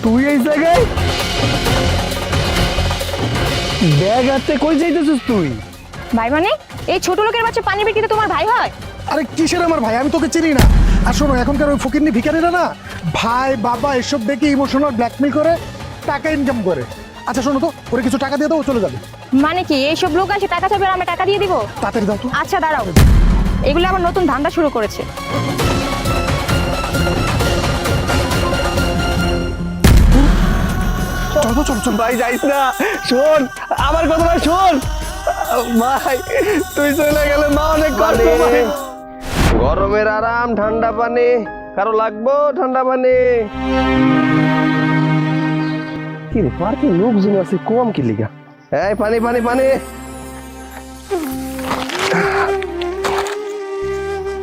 তুই এই জায়গায় ব্যাগ হাতে কই যাইতেছিস তুই? ভাই মানে এই ছোট লোকের বাচ্চা পানি বিক্রিতে তোমার ভাই হয়? আরে কিসের আমার ভাই, আমি তোকে চিনি না। আর শোনো, এখনকার ওই ফকিরনি ভিখারিরা না ভাই বাবা এসব দেখে ইমোশনাল ব্ল্যাকমেল করে টাকা ইনকাম করে। আচ্ছা শোনো তো, ওরে কিছু টাকা দিয়ে দাও, ও চলে যাবে। মানে কি এইসব লোক আসে টাকা চাইবে আর আমি টাকা দিয়ে দিব? তাড়াতাড়ি দাও তো। আচ্ছা দাঁড়াও, এগুলো আবার নতুন ধান্দা শুরু করেছে। চলো চলো চলো। ভাই যাইস না, শোন আমার কথাটা শোন ভাই, তুই চলে গেলে মা অনেক কষ্ট পাবে। গরমের আরাম, ঠান্ডা পানি কারো লাগবো? ঠান্ডা পানি কি রে পার্কে লোকজন আছে কম কি লিগা? এই পানি পানি পানি।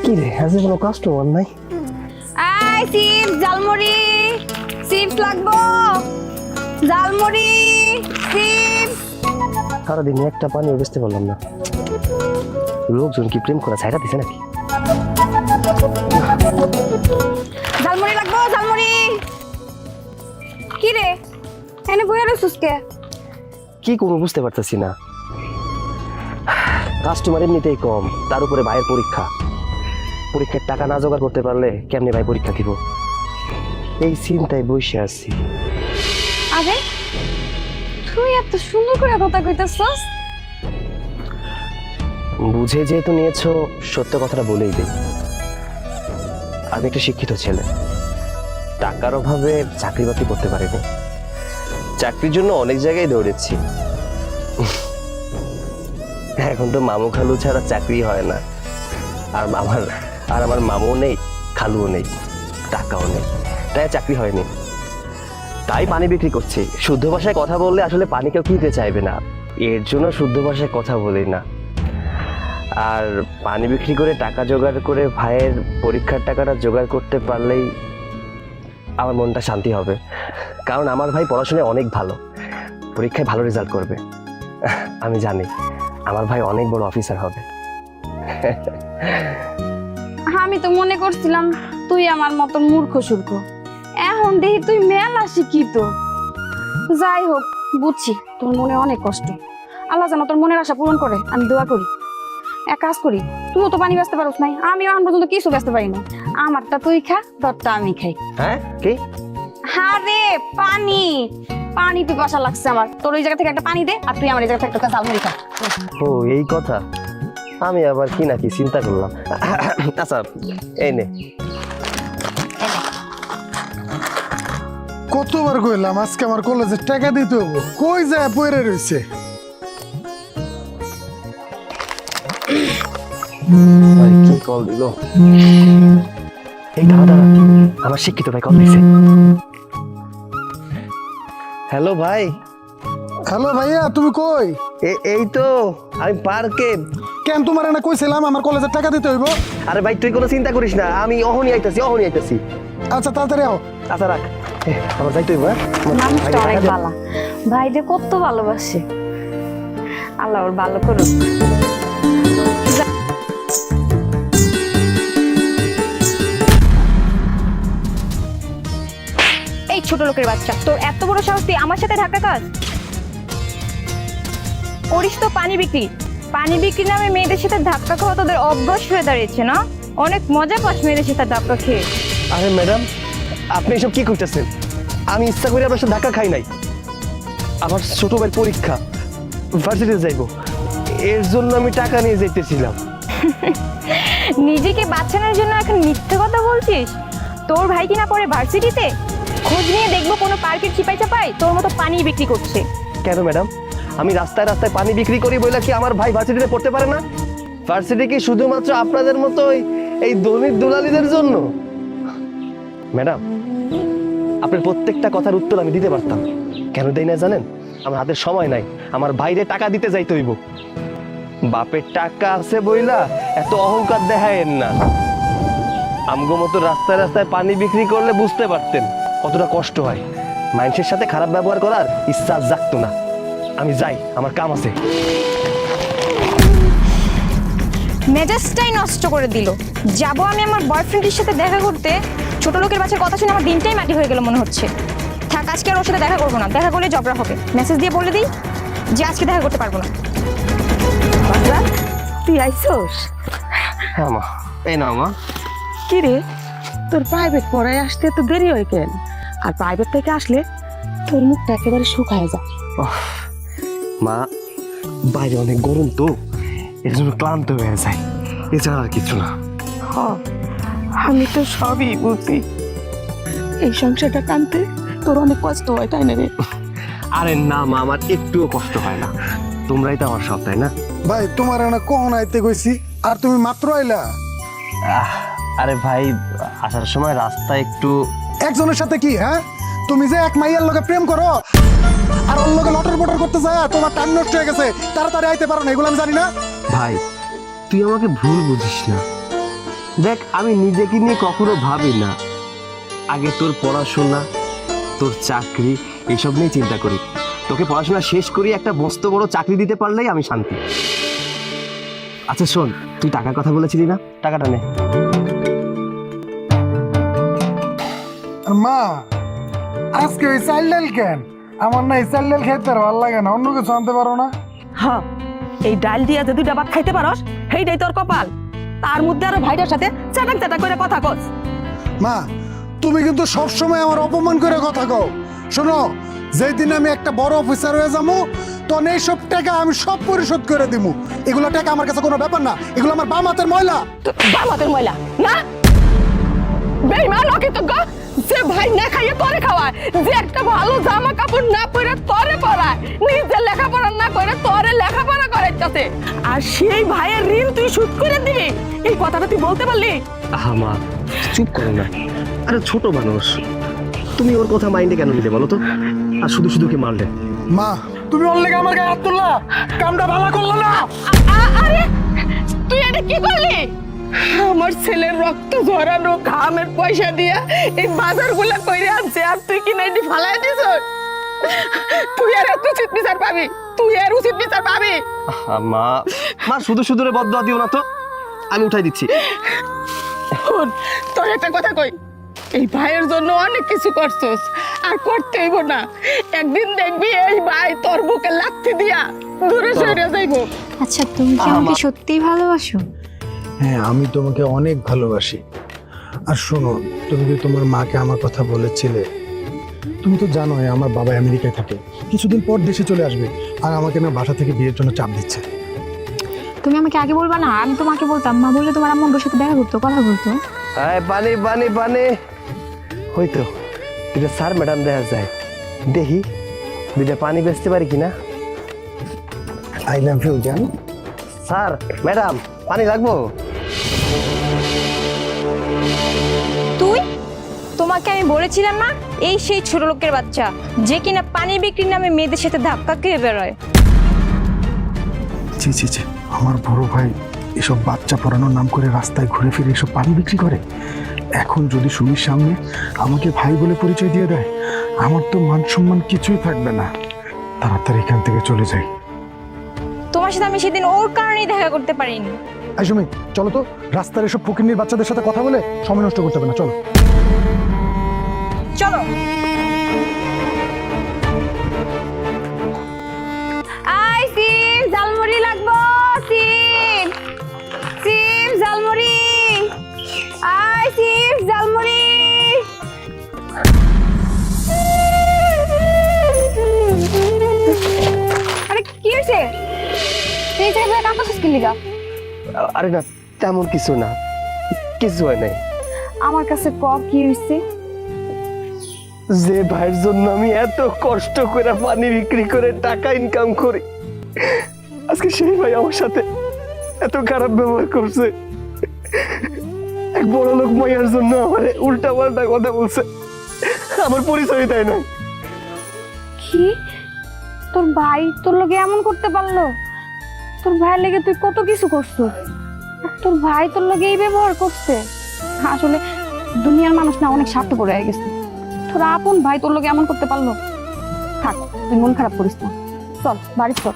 কি রে আজকে কোনো কাস্টমার নাই? আই চিপস ঝালমুড়ি, চিপস লাগবো, ঝালমুড়ি চিপস। সারাদিন একটা পানিও বেচতে পারলাম না। লোকজন কি প্রেম করা ছাইরা দিছে নাকি? ঝালমুড়ি লাগবো, ঝালমুড়ি। কি রে এনে বইয়া রইছিস কে? কি করবো বুঝতে পারতেছি না। কাস্টমার এমনিতেই কম, তার উপরে ভাইয়ের পরীক্ষা। পরীক্ষার টাকা না জোগাড় করতে পারলে কেমনে ভাই পরীক্ষা দিব? এই চিন্তায় বসে আছি। আরে তুই এত সুন্দর করে কথা কইতেছস। বুঝে যেহেতু নিয়েছো, সত্য কথাটা বলেই দেই। আমি একটা শিক্ষিত ছেলে, টাকার অভাবে চাকরি বাকরি করতে পারিনি। চাকরির জন্য অনেক জায়গায় দৌড়েছি। এখন তো মামু খালু ছাড়া চাকরি হয় না। আর আমার মামুও নেই, খালুও নেই, টাকাও নেই, তাই চাকরি হয়নি। তাই পানি বিক্রি করছি। শুদ্ধ ভাষায় কথা বললে আসলে পানি কেউ কিনতে চাইবে না, এর জন্য শুদ্ধ ভাষায় কথা বলি না। আর পানি বিক্রি করে টাকা জোগাড় করে ভাইয়ের পরীক্ষার টাকাটা জোগাড় করতে পারলেই আমার মনটা শান্তি হবে। কারণ আমার ভাই পড়াশোনায় অনেক ভালো, পরীক্ষায় ভালো রেজাল্ট করবে। আমি জানি আমার ভাই অনেক বড় অফিসার হবে। আমি তো মনে করছিলাম তুই আমার মতন মূর্খ সূর্খ, এখন দেখি তুই মেলা শিক্ষিত। যাই হোক, বুঝছি তোর মনে অনেক কষ্ট। আল্লাহ যেন তোর মনের আশা পূরণ করে, আমি দোয়া করি। এক কাজ করি, তুইও তো পানি বেচতে পারোস নাই, আমিও এখন পর্যন্ত কিছু বেচতে পারি না। আমারটা তুই খা, তোরটা আমি খাই। হ্যাঁ কি? হ্যাঁ রে, পানি পানি পিপাসা লাগছে আমার। তোর ওই জায়গা থেকে একটা পানি দে, আর তুই আমার এই জায়গা থেকে একটা ঝালমুড়ি খা। ও এই কথা, আমি আবার কি নাকি চিন্তা করলাম। আচ্ছা এই নে। কতবার কইলাম আজকে আমার কলেজে টাকা দিতে হবো, কই যায় পড়ে রইছে। কি কল দিল? এই দাঁড়া দাঁড়া, আমার শিক্ষিত ভাই কল দিছে। হ্যালো ভাই। হ্যালো ভাইয়া, তুমি কই? এই তো আমি পার্কে। কেন তোমার না কইছিলাম আমার কলেজে টাকা দিতে হইব? আরে ভাই তুই কোনো চিন্তা করিস না, আমি অহনি আইতাছি। আচ্ছা তাড়াতাড়ি আও। আচ্ছা রাখ, আমার যাইতে হইব। মানুষটা অনেক ভালো, ভাইদের কত ভালোবাসে। আল্লাহ ওর ভালো করুক। এই ছোট লোকের বাচ্চা, তোর এত বড় সাহস তুই আমার সাথে ধাক্কা খাস? করিস তো পানি বিক্রি। পানি বিক্রি নামে মেয়েদের সাথে ধাক্কা খাওয়া তোদের অভ্যাস হয়ে দাঁড়িয়েছে না? অনেক মজা পাস মেয়েদের সাথে ধাক্কা খেয়ে। আরে ম্যাডাম, আপনি এসব কি করতেছেন? আমি ইচ্ছা করে আপনার সাথে ধাক্কা খাই নাই। আমার ছোট ভাই পরীক্ষা, ভার্সিটিতে যাইব, এর জন্য আমি টাকা নিয়ে যাইতেছিলাম। নিজেকে বাঁচানোর জন্য এখন মিথ্যে কথা বলছিস? তোর ভাই কিনা পড়ে ভার্সিটিতে? খোঁজ নিয়ে দেখবো কোনো পার্কের চিপাই চাপাই তোর মতো পানি বিক্রি করছে। কেন ম্যাডাম, আমি রাস্তায় রাস্তায় পানি বিক্রি করি বলে কি আমার ভাই ভার্সিটিতে পড়তে পারে না? ভার্সিটি কি শুধুমাত্র আপনাদের মতো এই ধনী দুলালিদের জন্য? ম্যাডাম, আপনার প্রত্যেকটা কথার উত্তর আমি দিতে পারতাম, কেন দেই না জানেন? আমার হাতে সময় নাই, আমার বাইরে টাকা দিতে যাইতে হইব। বাপের টাকা আছে বইলা এত অহংকার দেখায়েন না। আমগো মতো রাস্তায় রাস্তায় পানি বিক্রি করলে বুঝতে পারতেন কতটা কষ্ট হয়। মানুষের সাথে খারাপ ব্যবহার করার ইচ্ছা জাগতো না। আমি যাই, আমার কাম আছে। মেজাজটাই নষ্ট করে দিল। যাবো আমি আমার বয়ফ্রেন্ডের সাথে দেখা করতে, ছোট লোকের বাচ্চার কথা শুনে আমার দিনটাই মাটি হয়ে গেল মনে হচ্ছে। থাক আজকে আর ওর সাথে দেখা করবো না, দেখা করলে ঝগড়া হবে। মেসেজ দিয়ে বলে দিই যে আজকে দেখা করতে পারবো না। বাবা, তুই আইসোস? হ্যাঁ মা, এই নাও মা। কি রে, তোর প্রাইভেট পড়ায় আসতে তো দেরি হয় কেন? আর প্রাইভেট থেকে আসলে তোর মুখটা একেবারে শুকায় যায়। মা, বাইরে অনেক গরম তো, এর জন্য ক্লান্ত হয়ে যায়, এছাড়া আর কিছু না। হ, আমি তো সবই বুঝি। এই সংসারটা টানতে তোর অনেক কষ্ট হয়, তাই না রে? আরে না মা, আমার একটুও কষ্ট হয় না, তোমরাই তো আমার সব, তাই না? ভাই তোমার না কখন আইতে কইছি আর তুমি মাত্র আইলা। আরে ভাই, আসার সময় রাস্তায় একটু একজনের সাথে কি, হ্যাঁ? তুমি যে এক মাইয়ার লগে প্রেম করো আর ওর লগে লটর বটর করতে যায়, তোমার টাইম নষ্ট হয়ে গেছে, তাড়াতাড়ি আইতে পারো না, এগুলো আমি জানি না। ভাই, তুই আমাকে ভুল বুঝিস না। দেখ, আমি নিজেকে নিয়ে কখনো ভাবি না, আগে তোর পড়াশোনা, তোর চাকরি, এইসব নিয়ে চিন্তা করি। তোকে পড়াশোনা শেষ করি একটা মস্ত বড় চাকরি দিতে পারলেই আমি শান্তি। আচ্ছা শোন, তুই টাকার কথা বলেছিলি না, টাকাটা নে। আর মা, আজকে ওই চাল ডাল কেন? আমার না এই চাল ডাল খাইতে আর ভালো লাগে না, অন্য কিছু আনতে পারো না? হ্যাঁ, এই ডাল দিয়া যে দুইটা ভাত খাইতে পারস, সেইটাই তোর কপাল। তার মধ্যে আরো ভাইটার সাথে চাটাক চাটাক করে কথা কস। মা, তুমি কিন্তু সবসময় আমার অপমান করে কথা কও। শোনো, যেই দিন আমি একটা বড় অফিসার হয়ে যাবো, তখন এইসব টাকা আমি সব পরিশোধ করে দিব। এগুলো টাকা আমার কাছে কোনো ব্যাপার না, এগুলো আমার বাম হাতের ময়লা। বামাতের ময়লা না? বেইমান অকৃতজ্ঞ, যে ভাই না খাইয়ে তোরে খাওয়ায়, যে একটা ভালো জামা কাপড় না পরে তোরে পরায়, নিজে লেখাপড়া না করে তোরে লেখাপড়া করাইতেছে, আর সেই ভাইয়ের ঋণ তুই শোধ করে দিবি, এই কথাটা তুই বলতে পারলি? আহা মা, চুপ করো না। আরে ছোট মানুষ, তুমি ওর কথা মাইন্ডে কেন নিলে বলো তো? আর শুধু শুধু কি মারলে? মা, তুমি ওর লেগে আমার গায়ে হাত তুললা, কামটা ভালো করলো না। আরে তুই এটা কি করলি? আমার ছেলের রক্ত ঝরানো ঘামের পয়সা দিয়া এই বাজারগুলা কইরে আনছে, আর তুই কি না এটি ফালাই দিছ? তুই আর এত উচিত বিচার পাবি, তুই আর উচিত বিচার পাবি। আহা মা, মা শুধু শুধু রে বদদোয়া দিও না তো, আমি উঠাই দিচ্ছি। শোন, তোর একটা কথা কই, এই ভাইয়ের জন্য অনেক কিছু করছস, আর করতে হইব না। একদিন দেখবি এই ভাই তোর বুকে লাথি দিয়া দূরে সরে যাইব। আচ্ছা, তুমি কি আমাকে সত্যিই ভালোবাসো? হ্যাঁ, আমি তোমাকে অনেক ভালোবাসি। আর শোনো, তুমি যে তোমার মাকে আমার কথা বলেছিলে, তুমি তো জানোই আমার বাবা আমেরিকায় থাকে, কিছুদিন পর দেশে চলে আসবে, আর আমাকে না বাসা থেকে বিয়ের জন্য চাপ দিচ্ছে। তুমি আমাকে আগে বলবা না? আমি তোমাকে বলতাম, মা বললে তোমার আম্মু ওর সাথে দেখা করতো, কথা বলতো। হ্যাঁ, পানি পানি পানি হয়তো দুটা স্যার ম্যাডাম দেখা যায়, দেখি দুটা পানি বেচতে পারি কিনা। আই লাভ ইউ জান। স্যার ম্যাডাম, পানি লাগবো? তুই, তোমাকে আমি বলেছিলাম না, এই সেই ছোট লোকের বাচ্চা যে কিনা পানি বিক্রির নামে মেয়েদের সাথে ধাক্কা খেয়ে বেরোয়। ছি ছি ছি, আমার বড় ভাই এসব বাচ্চা পড়ানোর নাম করে রাস্তায় ঘুরে ফিরে এসব পানি বিক্রি করে। এখন যদি সুমির সামনে আমাকে ভাই বলে পরিচয় দিয়ে দেয়, আমার তো মান সম্মান কিছুই থাকবে না। তাড়াতাড়ি এখান থেকে চলে যাই। তোমার সাথে আমি সেদিন ওর কারণেই দেখা করতে পারিনি। আই সুমি, চলো তো, রাস্তার এসব ফকিন্নির বাচ্চাদের সাথে কথা বলে সময় নষ্ট করতে হবে না, চলো। চলো। আই সিম, ঝালমুড়ি লাগবো। সিম সিম, ঝালমুড়ি। আই সিম, ঝালমুড়ি। আরে কি হয়েছে? এই জায়গায় কাঁপাচ্ছিস কি লিগা? আরে না, তেমন কিছু না, কিছু হয় নাই। আমার কাছে ক, কি হয়েছে? যে ভাইয়ের জন্য আমি এত কষ্ট করে পানি বিক্রি করে টাকা ইনকাম করি, আজকে সেই ভাই আমার সাথে এত খারাপ ব্যবহার করছে। এক বড় লোক মাইয়ার জন্য আমার উল্টা পাল্টা কথা বলছে, আমার পরিচয় দেয় না। কি, তোর ভাই তোর লগে এমন করতে পারলো? তোর ভাইয়ের লেগে তুই কত কিছু করছিস, তোর ভাই তোর লগে এই ব্যবহার করছে? আসলে দুনিয়ার মানুষ না অনেক স্বার্থপর হয়ে গেছে। তোর আপন ভাই তোর লগে এমন করতে পারলো? থাক, তুই মন খারাপ করিস না, চল বাড়ি চল।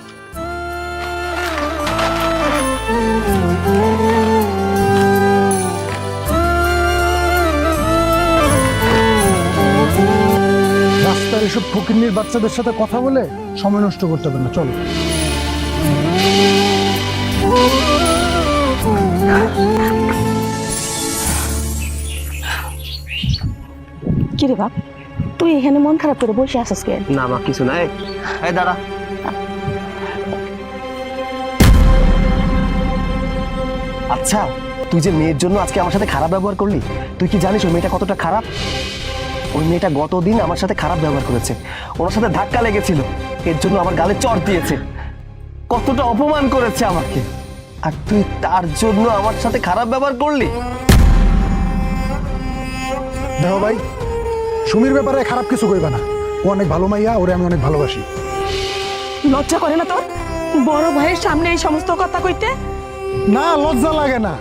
রাস্তায় রাস্তার এসব ফকিন্নির বাচ্চাদের সাথে কথা বলে সময় নষ্ট করতে হবে না, চলো। কি রে বাপ, তুই এখানে মন খারাপ করে বসে আসিস কেন? না মা কিছু নাই। এই দাঁড়া। আচ্ছা তুই যে মেয়ের জন্য আজকে আমার সাথে খারাপ ব্যবহার করলি, তুই কি জানিস ওই মেয়েটা কতটা খারাপ? ওই মেয়েটা গতদিন আমার সাথে খারাপ ব্যবহার করেছে, ওর সাথে ধাক্কা লেগেছিল, এর জন্য আমার গালে চড় দিয়েছে, কতটা অপমান করেছে আমাকে, আর তুই তার জন্য আমার সাথে খারাপ ব্যবহার করলি? দেখো ভাই, সুমির ব্যাপারে খারাপ কিছু কইবা না, ও অনেক ভালো মাইয়া, ওরে আমি অনেক ভালোবাসি। লজ্জা করে না তোর বড় ভাইয়ের সামনে এই সমস্ত কথা কইতে? না, লজ্জা লাগে না।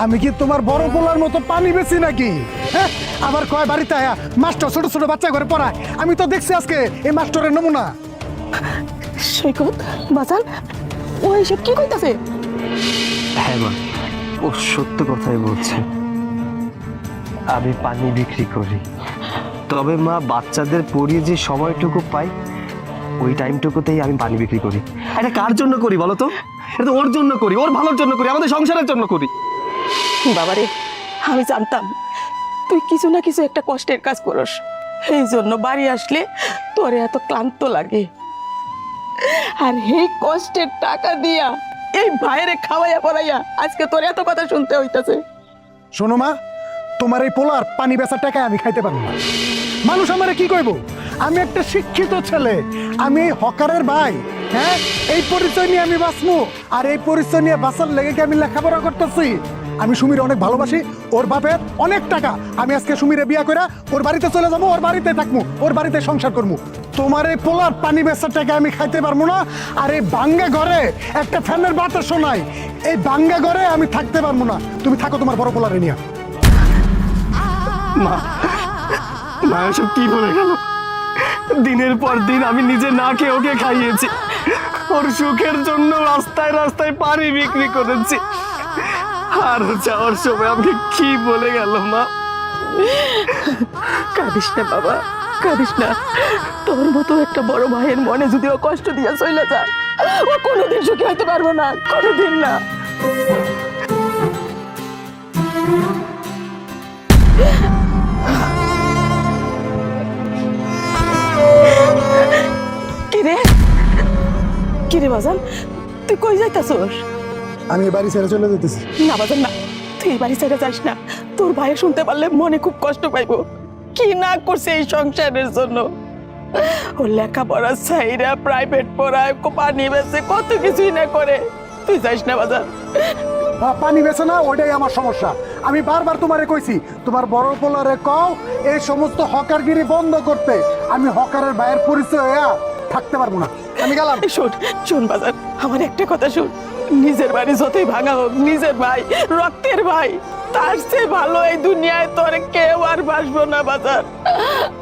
আমি কি তোমার বড় পোলার মতো পানি বেশি নাকি? হ্যাঁ, আবার কয় বাড়িতে আয়া মাস্টার ছোট ছোট বাচ্চা করে পড়ায়, আমি তো দেখছি আজকে এই মাস্টারের নমুনা। সৈকত বাজান, ও এসব কি কইতাছে? হ্যাঁ মা, ও সত্য কথাই বলছে। আমি পানি বিক্রি করি, তবে মা বাচ্চাদের পড়িয়ে যে সময়টুকু পাই ওই টাইমটুকুতেই আমি পানি বিক্রি করি। এটা কার জন্য করি বলো তো? এটা তো ওর জন্য করি, ওর ভালোর জন্য করি, আমাদের সংসারের জন্য করি। বাবারে, আমি জানতাম তুই কিছু না কিছু একটা কষ্টের কাজ করস, এই জন্য বাড়ি আসলে তোরে এত ক্লান্ত লাগে, আর এই কষ্টের টাকা দিয়া এই ভাইরে খাওয়াইয়া পড়াইয়া আজকে তোর এত কথা শুনতে হইতাছে। শোনো মা, তোমার এই পোলার পানি বেচার টাকা আমি খাইতে পারবো না। মানুষ আমারে কি কইব? আমি একটা শিক্ষিত ছেলে, আমি এই হকারের ভাই। হ্যাঁ, এই পরিচয় নিয়ে আমি বাঁচবো, আর এই পরিচয় নিয়ে বাঁচার লেগে কি আমি লেখাপড়া করতেছি? আমি সুমির অনেক ভালোবাসি, ওর বাপের অনেক টাকা, আমি আজকে সুমিরে বিয়া করে ওর বাড়িতে চলে যাবো, ওর বাড়িতে থাকবো, ওর বাড়িতে সংসার করবো। তোমার এই পোলার পানি বেচার টাকা আমি খাইতে পারবো না, আর এই ভাঙ্গা ঘরে একটা ফ্যানের বাতাসও নাই, এই ভাঙ্গা ঘরে আমি থাকতে পারবো না। তুমি থাকো তোমার বড় পোলারে নিয়ে। মা, মা এসব কি বলে গেল? দিনের পর দিন আমি নিজে না খেয়ে ওকে খাইয়েছি, ওর সুখের জন্য রাস্তায় রাস্তায় পানি বিক্রি করেছি, আর যাওয়ার সময় আমাকে কি বলে গেল মা? কাঁদিস না বাবা, কাঁদিস না। তোর মতো একটা বড় ভাইয়ের মনে যদি ও কষ্ট দিয়ে চলে যায়, ও কোনোদিন সুখী হইতে পারবো না, কোনোদিন না। কিরে কিরে বাজান, তুই কই যাইতাছস? আমি এই বাড়ি ছেড়ে চলে যেতেছি। না বাজান না, তুই এই বাড়ি ছেড়ে যাস না, তোর ভাইয়ের শুনতে পারলে মনে খুব কষ্ট পাইবো। কি না করছে এই সংসারের জন্য, ও লেখাপড়া ছাইরা প্রাইভেট পড়ায়, পানি বেচে, কত কিছুই না করে। তুই যাইস না বাজান। পানি বেছে না, ওইটাই আমার সমস্যা। আমি বারবার তোমারে কইছি, তোমার বড় পোলারে কও এই সমস্ত হকারগিরি বন্ধ করতে। আমি হকারের ভাইয়ের পরিচয় হইয়া থাকতে পারবো না, আমি গেলাম। শোন শোন বাজান, আমার একটা কথা শুন, নিজের বাড়ি যতই ভাঙা হোক, নিজের ভাই, রক্তের ভাই, তার চেয়ে ভালো এই দুনিয়ায় তোর কেউ আর বাসবো না বাজার।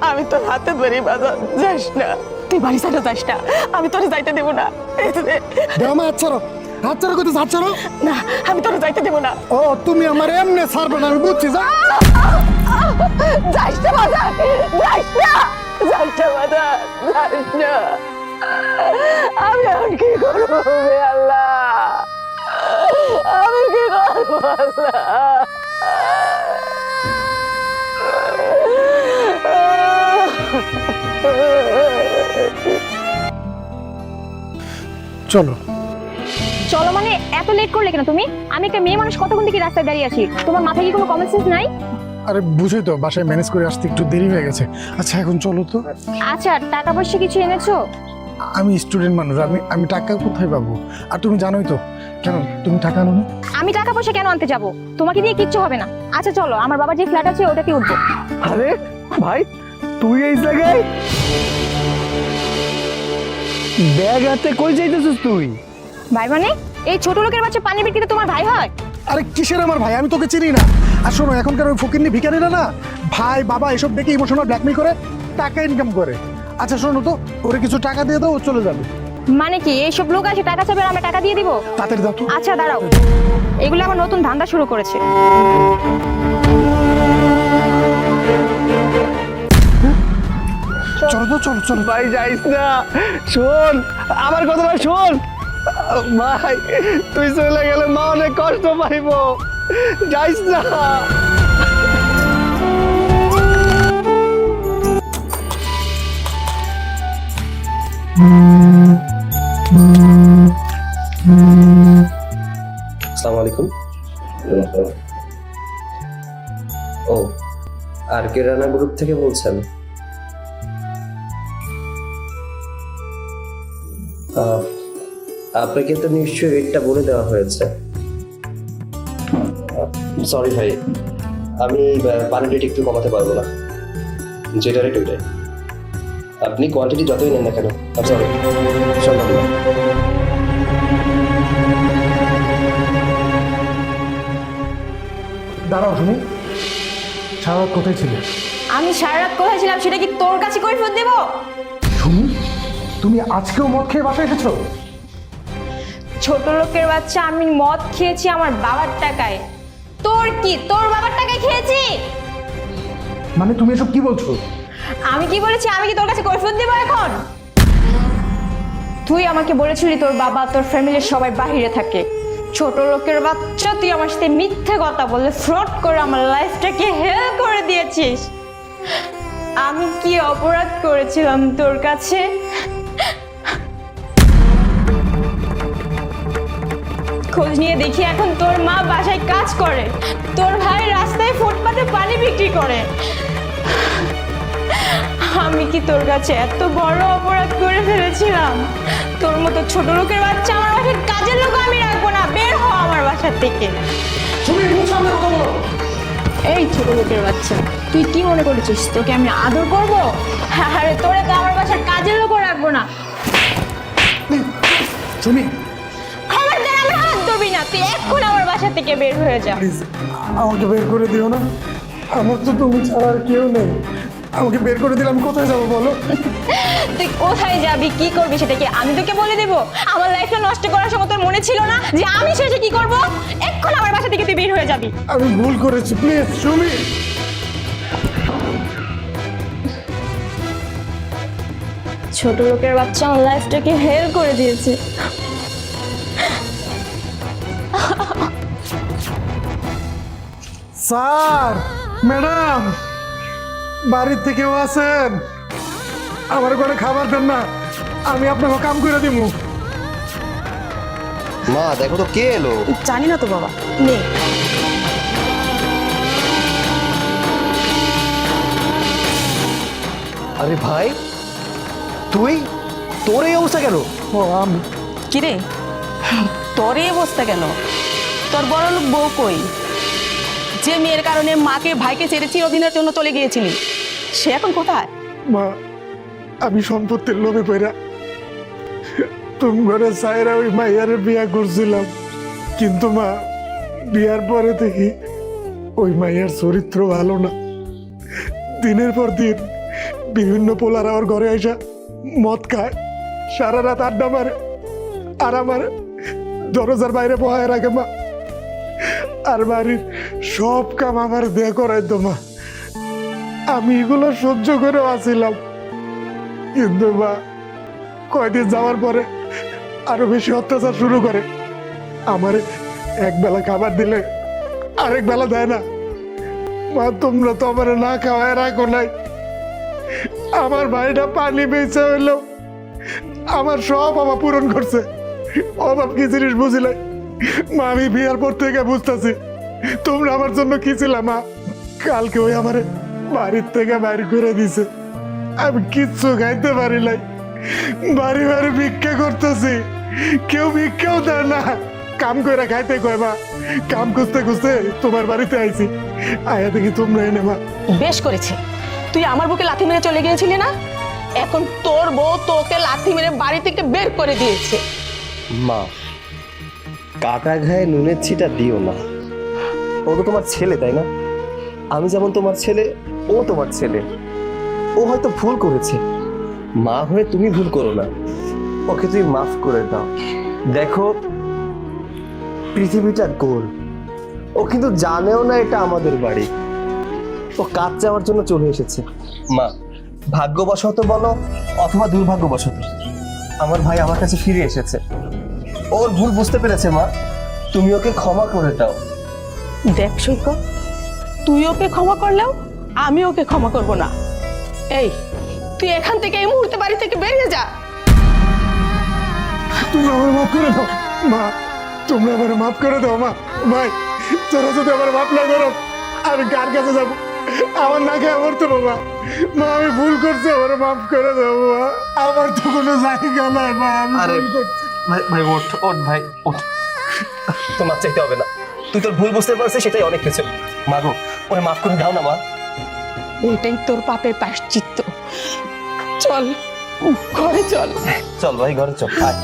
আমি তোর হাতে ধরি বাজার, যাস না, তুই বাড়ি ছাড়া যাস না, আমি তোরে যাইতে দেবো না। দেও মা, হাতছাড়ো, হাতছাড়ো করতে হাতছাড়ো। না, আমি তোরে যাইতে দেবো না। ও, তুমি আমার এমনি ছাড়বে না, আমি বুঝছি। যা, যাস না বাজার, যাস না, যাস না বাজার, যাস না। আমি আর কি করবো হে আল্লাহ, আমি কি করবো আল্লাহ? চলো। চলো মানে এত লেট করলে কেন তুমি? আমি একটা মেয়ে মানুষ, কতক্ষণ থেকে রাস্তায় দাঁড়িয়ে আছি, তোমার মাথায় কি কোনো কমন সেন্স নাই? আরে বুঝি তো, বাসায় ম্যানেজ করে আসতে একটু দেরি হয়ে গেছে। আচ্ছা এখন চলো তো। আচ্ছা, টাকা পয়সা কিছু এনেছো? আমি স্টুডেন্ট মানুষ, আমি টাকা কোথায় পাবো? আর তুমি জানোই তো। কেন তুমি টাকা আনো না? আমি টাকা পয়সা কেন আনতে যাব? তোমাকে দিয়ে কিচ্ছু হবে না। আচ্ছা চলো, আমার বাবার যে ফ্ল্যাট আছে ওটাতে উঠবো। আরে ভাই, তুই এই জায়গায় ব্যাগ হাতে কই যাইতেছিস তুই? ভাই মানে এই ছোট লোকের বাচ্চা পানি বিক্রিতে তোমার ভাই হয়? আরে কিসের আমার ভাই? আমি তোকে চিনি না। আর শোনো, এখনকার ওই ফকিন্নি ভিখারিরা না ভাই বাবা এসব দেখে ইমোশনাল ব্ল্যাকমেল করে টাকা ইনকাম করে। আচ্ছা শোনো তো, ওরে কিছু টাকা দিয়ে দাও, ও চলে যাবে। মানে কি এইসব লোক আছে টাকা চাবে আর আমরা টাকা দিয়ে দিব? তাড়াতাড়ি দাও তো। আচ্ছা দাঁড়াও, এগুলো আমার নতুন ধান্দা শুরু করেছে। চলো তো, চলো চলো। ভাই যাইস না, শোন আমার কথাটা শোন। ভাই তুই চলে গেলে মা অনেক কষ্ট পাইব, যাইস না। আসসালামু আলাইকুম। ও, আর কে রানা গ্রুপ থেকে বলছেন? আপনাকে তো নিশ্চয়ই রেটটা বলে দেওয়া হয়েছে। সরি ভাই, আমি পানির রেট একটু কমাতে পারবো না, যেটা রেট ওইটাই। আপনি কোয়ান্টিটি যতই নেন না কেন। সরি, সম্ভব না। দাঁড়াও শুনি, সারা রাত কোথায় ছিলে? আমি সারা রাত কোথায় ছিলাম সেটা কি তোর কাছে কৈফিয়ত দেব? শুনি, তুমি আজকেও মদ খেয়ে বাসায় এসেছো? ছোট লোকের বাচ্চা, আমি মদ খেয়েছি আমার বাবার টাকায়। তোর কি, তোর বাবার টাকায় খেয়েছি? মানে তুমি এসব কি বলছো? আমি কি বলেছি? আমি কি তোর কাছে কৈফিয়ত দেব এখন? তুই আমাকে বলেছিলি তোর বাবা তোর ফ্যামিলির সবাই বাহিরে থাকে। ছোট লোকের বাচ্চা, তুই আমার সাথে মিথ্যে কথা বলে ফ্রড করে আমার লাইফটাকে হেল করে দিয়েছিস। আমি কি অপরাধ করেছিলাম তোর কাছে? খোঁজ নিয়ে দেখি এখন তোর মা বাসায় কাজ করে, তোর ভাই রাস্তায় ফুটপাতে পানি বিক্রি করে। আমি কি তোর কাছে এত বড় অপরাধ করে ফেলেছিলাম? তোর মতো ছোট লোকের বাচ্চা আমার বাসায় কাজের লোক আমি রাখবো না, বের হ আমার বাসার থেকে। এই ছোট লোকের বাচ্চা, তুই কি মনে করেছিস তোকে আমি আদর করবো? আরে তোরে তো আমার বাসার কাজের লোকও রাখবো না। শুনি, খবরদার আমার হাত ধরবি না, তুই এখন আমার বাসা থেকে বের হয়ে যা। প্লিজ আমাকে বের করে দিও না, আমার তো তুমি ছাড়া আর কেউ নেই। আমাকে বের করে দিলে আমি কোথায় যাবো বলো? তুই কোথায় যাবি, কি করবি সেটা কি আমি তোকে বলে দেব? আমার লাইফটা নষ্ট করার সময় তোর মনে ছিল না যে আমি শেষে কি করব? এখন আমার বাসা থেকে তুই বের হয়ে যাবি। আমি ভুল করেছি, প্লিজ সুমি। ছোট লোকের বাচ্চা আমার লাইফটাকে হেল করে দিয়েছে। স্যার, ম্যাডাম, বাড়ির থেকে কেউ আছেন? আমার ঘরে খাবার দেন না, আমি আপনাকে কাম করে দিব। মা দেখো তো কে এলো। জানি না তো বাবা, নে। আরে ভাই, তুই, তোর এই অবস্থা কেন? ও আমি কিরে, তোর এই অবস্থা কেন? তোর বড় লোক বউ কই? যে মেয়ের কারণে মাকে ভাইকে ছেড়ে চিরদিনের জন্য চলে গিয়েছিলি, সে এখন কোথায়? মা, আমি সম্পত্তির লোভে পড়া তুমি ঘরে সাইরা ওই মাইয়ারে বিয়া করছিলাম, কিন্তু মা বিয়ার পরে দেখি ওই মাইয়ার চরিত্র ভালো না। দিনের পর দিন বিভিন্ন পোলারা ওর ঘরে আসা মদ খায়, সারা রাত আড্ডা মারে, আর আমার দরজার বাইরে বহায় রাখে মা। আর বাড়ির সব কাম আমার দেয়া করাইতো মা। আমি এগুলো সহ্য করে আসছিলাম, কিন্তু মা কয়দিন যাওয়ার পরে আরো বেশি অত্যাচার শুরু করে। আমার এক বেলা খাবার দিলে আরেক বেলা দেয় না। মা, তোমরা তো আমার না খাওয়ায় রাখো নাই। আমার ভাইটা পানি বেঁচে হইলো আমার সব অভাব পূরণ করছে। অভাব কি জিনিস বুঝিলাই মা? আমি বিয়ার পর থেকে বুঝতেছি তোমরা আমার জন্য কি ছিল মা। কালকে ওই আমার বাড়ির থেকে বাইর করে দিছে, আমি কিচ্ছু খাইতে পারি নাই। বাড়ি বাড়ি ভিক্ষা করতেছি, কেউ ভিক্ষাও দেয় না। কাম করে খাইতে কয় মা, কাম খুঁজতে খুঁজতে তোমার বাড়িতে আইছি, আয়া দেখি তোমরা এনে মা। বেশ করেছে, তুই আমার বুকে লাথি মেরে চলে গিয়েছিলি না? এখন তোর বউ তোকে লাথি মেরে বাড়ি থেকে বের করে দিয়েছে। মা, কাটা ঘায়ে নুনের ছিটা দিও না। ও তো তোমার ছেলে, তাই না? আমি যেমন তোমার ছেলে, ও তোমার ছেলে। ও হয়তো ভুল করেছে, মা হয়ে তুমি ভুল করো না, ওকে তুমি মাফ করে দাও। দেখো, পৃথিবীটা গোল, ও কিন্তু জানেও না এটা আমাদের বাড়ি। ও কাজ যাওয়ার জন্য চলে এসেছে। মা, ভাগ্যবশত বলো অথবা দুর্ভাগ্যবশত আমার ভাই আমার কাছে ফিরে এসেছে। ওর ভুল বুঝতে পেরেছে মা, তুমি ওকে ক্ষমা করে দাও। দেখ সৈকত, তুই ওকে ক্ষমা করলেও আমি ওকে ক্ষমা করব না। এই, তুই এখান থেকে এই মুহূর্তে বাড়ি থেকে বেরিয়ে যা। তুমি আমার মাফ করে দাও মা, তোমরা আমার মাফ করে দাও মা। ভাই তোরা যদি আমার মাফ না করো আমি কার কাছে যাবো? আমার না খেয়ে মরতে বাবা। মা আমি ভুল করছি, আমার মাফ করে দাও মা। আমার তো কোনো জায়গা নাই মা, আমি আরে ভুল করছি। ভাই ভাই ওঠ ওঠ ভাই ওঠ, তোর মাপ চাইতে হবে না, তুই তোর ভুল বুঝতে পারছিস সেটাই অনেক কিছু। মা গো, ওরে মাফ করে দাও না মা। এটাই তোর পাপের প্রায়শ্চিত্ত। চল ঘরে চল। চল ভাই ঘরে চল, আয়।